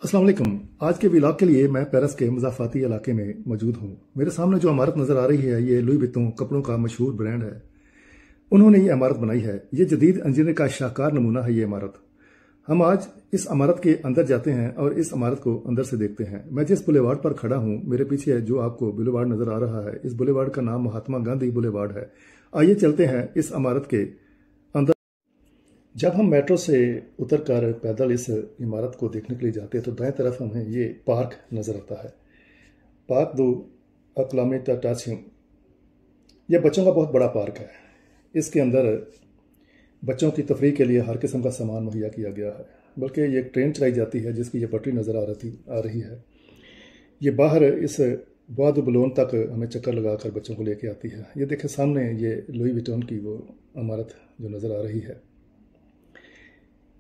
अस्सलाम वालेकुम। आज के व्लॉग के लिए मैं पेरिस के मुज़ाफ़ाती इलाके में मौजूद हूँ। मेरे सामने जो इमारत नज़र आ रही है ये लुई वितों कपड़ों का मशहूर ब्रांड है। उन्होंने ये इमारत बनाई है। ये जदीद इंजीनियरिंग का शाहकार नमूना है ये इमारत। हम आज इस इमारत के अंदर जाते हैं और इस इमारत को अंदर से देखते हैं। मैं जिस बुलेवार्ड पर खड़ा हूँ, मेरे पीछे जो आपको बुलेवार्ड नज़र आ रहा है, इस बुलेवार्ड का नाम महात्मा गांधी बुलेवार्ड है। आइए चलते हैं इस इमारत के अंदर। जब हम मेट्रो से उतरकर पैदल इस इमारत को देखने के लिए जाते हैं तो दाएं तरफ हमें ये पार्क नज़र आता है। पार्क दो अक्लामी टाचिंग। यह बच्चों का बहुत बड़ा पार्क है। इसके अंदर बच्चों की तफरीह के लिए हर किस्म का सामान मुहैया किया गया है। बल्कि ये एक ट्रेन चलाई जाती है जिसकी ये पटरी नज़र आ रही है। ये बाहर इस वाद बलोन तक हमें चक्कर लगाकर बच्चों को लेके आती है। ये देखें सामने ये लुई विटॉन की वो इमारत जो नज़र आ रही है।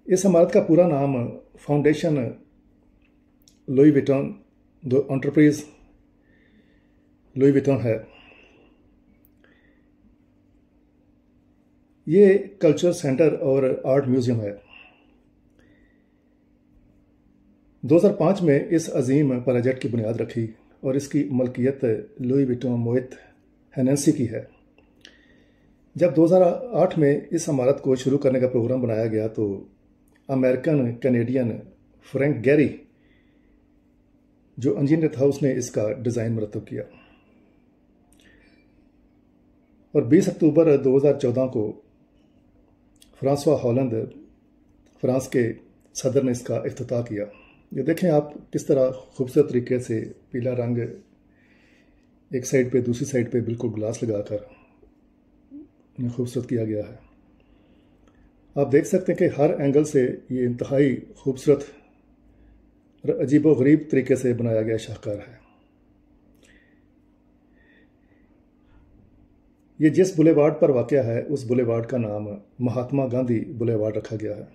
इस इमारत का पूरा नाम foundation Louis Vuitton the enterprise Louis Vuitton है। ये कल्चर सेंटर और आर्ट म्यूजियम है। 2005 में इस अजीम प्रोजेक्ट की बुनियाद रखी और इसकी मलकियत लुई विटॉन मोहित हेनेंसी की है। जब 2008 में इस इमारत को शुरू करने का प्रोग्राम बनाया गया तो अमेरिकन कैनेडियन फ्रैंक गैरी जो इंजीनियर था उसने इसका डिज़ाइन मरतब किया और 20 अक्टूबर 2014 को फ्रांसवा हॉलैंड फ्रांस के सदर ने इसका इफ्तिताह किया। ये देखें आप किस तरह खूबसूरत तरीके से पीला रंग एक साइड पे दूसरी साइड पे बिल्कुल ग्लास लगाकर खूबसूरत किया गया है। आप देख सकते हैं कि हर एंगल से ये इंतहाई खूबसूरत और अजीबो गरीब तरीके से बनाया गया शाहकार है। ये जिस बुलेवार्ड पर वाक़या है उस बुलेवार्ड का नाम महात्मा गांधी बुलेवार्ड रखा गया है।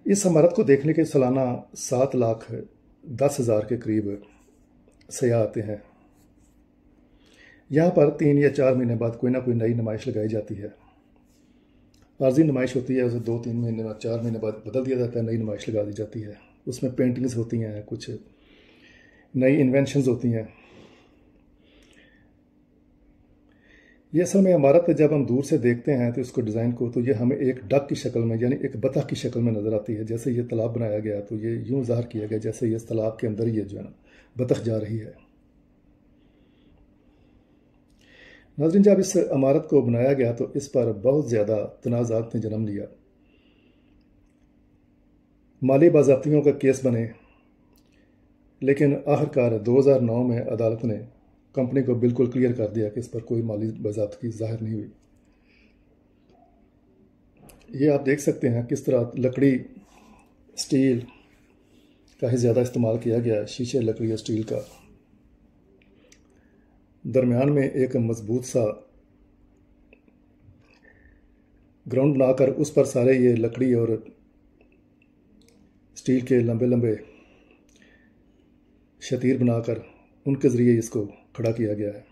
इस इमारत को देखने के सालाना 7,10,000 के करीब सयाह आते हैं। यहाँ पर 3 या 4 महीने बाद कोई ना कोई नई नुमाइश लगाई जाती है। आर्जी नुमाइश होती है, उसे 2-3 महीने बाद 4 महीने बाद बदल दिया जाता है, नई नुमाइश लगा दी जाती है। उसमें पेंटिंग्स होती हैं, कुछ नई इन्वेंशंस होती हैं। ये असल में इमारत जब हम दूर से देखते हैं तो इसको डिज़ाइन को तो ये हमें एक डक की शक्ल में यानी एक बतख की शक्ल में नज़र आती है। जैसे ये तालाब बनाया गया तो ये यूँ ज़ाहिर किया गया जैसे ये इस तालाब के अंदर ही ये जो है ना बतख जा रही है। नाज़रीन, जब इस इमारत को बनाया गया तो इस पर बहुत ज़्यादा तनाज़ात ने जन्म लिया। माली बाज़ाब्तियों का केस बने, लेकिन आखिरकार 2009 में अदालत ने कंपनी को बिल्कुल क्लियर कर दिया कि इस पर कोई माली बाज़ाब्ती ज़ाहिर नहीं हुई। ये आप देख सकते हैं किस तरह लकड़ी स्टील का ही ज़्यादा इस्तेमाल किया गया, शीशे लकड़ी और स्टील का। दरमियान में एक मजबूत सा ग्राउंड बनाकर उस पर सारे ये लकड़ी और स्टील के लंबे लंबे शतीर बनाकर उनके ज़रिए इसको खड़ा किया गया है।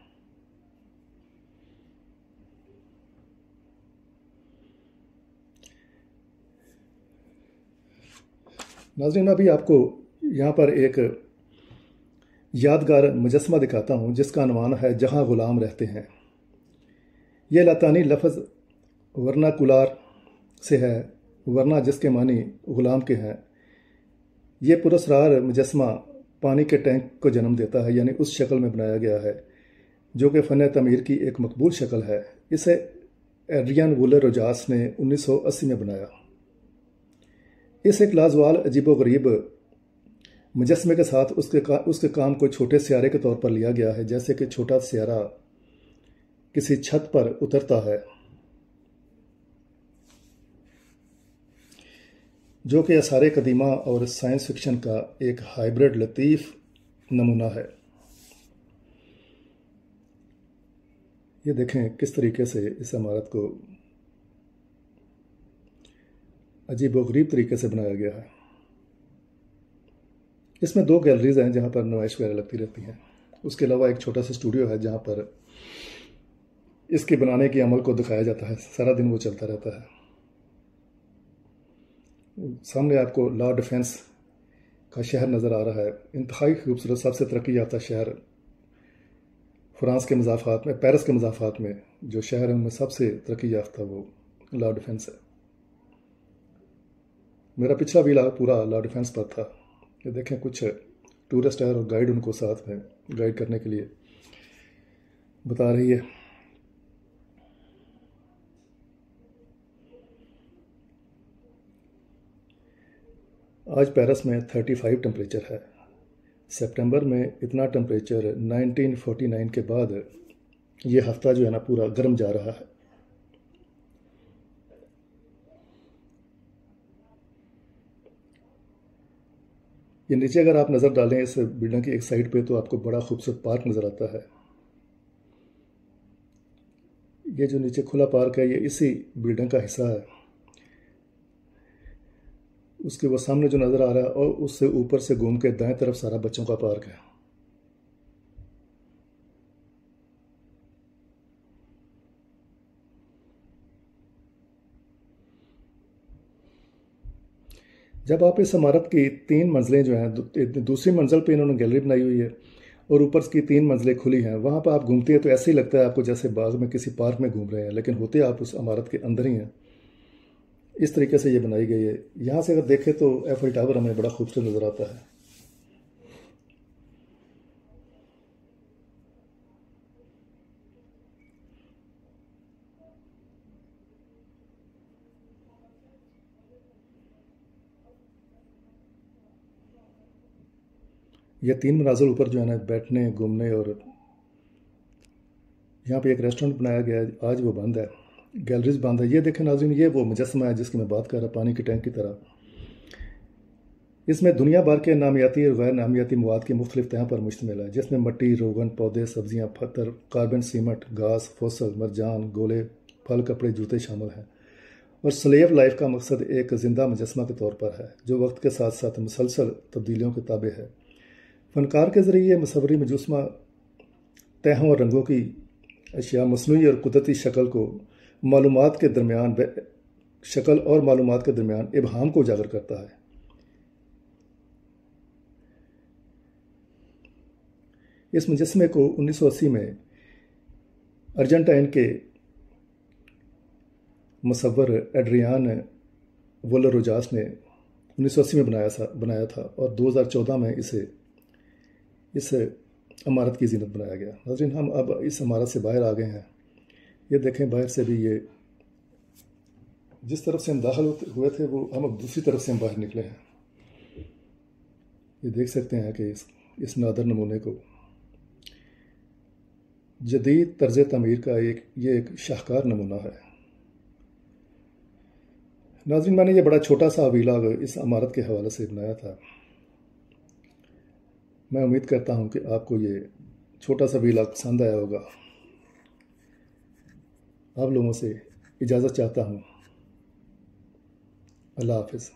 नाज़रीन, अभी आपको यहाँ पर एक यादगार मुजस्मा दिखाता हूँ जिसका अनुमान है जहाँ ग़ुलाम रहते हैं। यह लातानी लफ्ज़ वर्नाकुलार से है, वरना जिसके मानी ग़ुलाम के हैं। ये पुरस्कार मुजस्मा पानी के टैंक को जन्म देता है, यानी उस शक्ल में बनाया गया है जो कि फ़न तमीर की एक मकबूल शक्ल है। इसे एड्रियन वूलर रोजास ने 1980 में बनाया। इस एक लाजवाल अजीबो गरीब मुजस्मे के साथ उसके काम को छोटे सियारे के तौर पर लिया गया है, जैसे कि छोटा सियारा किसी छत पर उतरता है, जो कि आसारे कदीमा और साइंस फिक्शन का एक हाइब्रिड लतीफ़ नमूना है। ये देखें किस तरीके से इस इमारत को अजीबोगरीब तरीके से बनाया गया है। इसमें 2 गैलरीज हैं जहाँ पर नुमाइश वगैरह लगती रहती हैं। उसके अलावा एक छोटा सा स्टूडियो है जहाँ पर इसके बनाने के अमल को दिखाया जाता है। सारा दिन वो चलता रहता है। सामने आपको लॉ डिफेंस का शहर नज़र आ रहा है। इंतहाई खूबसूरत, सबसे तरक्की याफ्ता शहर फ्रांस के मज़ाफ़ात में, पेरिस के मज़ाफ़ात में जो शहर है उनमें सबसे तरक्की याफ्ता वो लॉ डिफेंस है। मेरा पिछला वीला पूरा लॉ डिफेंस पर था। ये देखें, कुछ टूरिस्ट है और गाइड उनको साथ में गाइड करने के लिए बता रही है। आज पेरिस में 35 टेम्परेचर है। सितंबर में इतना टेम्परेचर 1949 के बाद ये हफ्ता जो है ना पूरा गर्म जा रहा है। ये नीचे अगर आप नज़र डालें इस बिल्डिंग की एक साइड पे तो आपको बड़ा खूबसूरत पार्क नज़र आता है। ये जो नीचे खुला पार्क है ये इसी बिल्डिंग का हिस्सा है। उसके वो सामने जो नज़र आ रहा है और उससे ऊपर से घूम के दाएं तरफ सारा बच्चों का पार्क है। जब आप इस इमारत की 3 मंजिलें जो हैं, दूसरी मंजिल पे इन्होंने गैलरी बनाई हुई है और ऊपर की 3 मंजिलें खुली हैं, वहाँ पर आप घूमते हैं तो ऐसे ही लगता है आपको जैसे बाग में किसी पार्क में घूम रहे हैं, लेकिन होते आप उस इमारत के अंदर ही हैं। इस तरीके से ये बनाई गई है। यहाँ से अगर देखें तो एफिल टावर हमें बड़ा खूबसूरत नज़र आता है। ये 3 मनाजिल ऊपर जो है ना बैठने, घूमने, और यहाँ पे एक रेस्टोरेंट बनाया गया है, आज वो बंद है, गैलरीज बंद है। ये देखें नाज़रीन, ये वो मुजस्समा है जिसकी मैं बात कर रहा, पानी की टैंक की तरह। इसमें दुनिया भर के नामियाती और गैर नामियाती मवाद की मुख्तलिफ तहों पर मुश्तमिल है, जिसमें मट्टी, रोगन, पौधे, सब्जियाँ, पत्थर, कार्बन, सीमेंट, घास, फॉसल, मरजान, गोले, फल, कपड़े, जूते शामिल हैं। और स्लेव लाइफ का मकसद एक जिंदा मुजस्समा के तौर पर है जो वक्त के साथ साथ मुसलसल तब्दीलियों के ताबे है। फ़नकार के ज़रिए मुसव्वरी मुजस्समा तहों और रंगों की अशिया, मसनूई और कुदरती शक्ल को मालूमात के दरमियान शक्ल और मालूमात के दरमियान इबहाम को उजागर करता है। इस मुजस्समे को 1980 में अर्जेंटाइन के मुसव्वर एड्रियान वोलरोजास ने 1980 में बनाया था और 2014 में इसे इस इमारत की जीनत बनाया गया। नाज़रीन, हम अब इस इमारत से बाहर आ गए हैं। ये देखें, बाहर से भी ये जिस तरफ से हम दाखिल हुए थे वो हम अब दूसरी तरफ से हम बाहर निकले हैं। ये देख सकते हैं कि इस नादर नमूने को जदीद तर्ज तमीर का ये एक शाहकार नमूना है। नाज़रीन, मैंने ये बड़ा छोटा सा व्लॉग इस इमारत के हवाले से बनाया था। मैं उम्मीद करता हूँ कि आपको ये छोटा सा व्लॉग पसंद आया होगा। आप लोगों से इजाज़त चाहता हूँ। अल्लाह हाफ़िज़।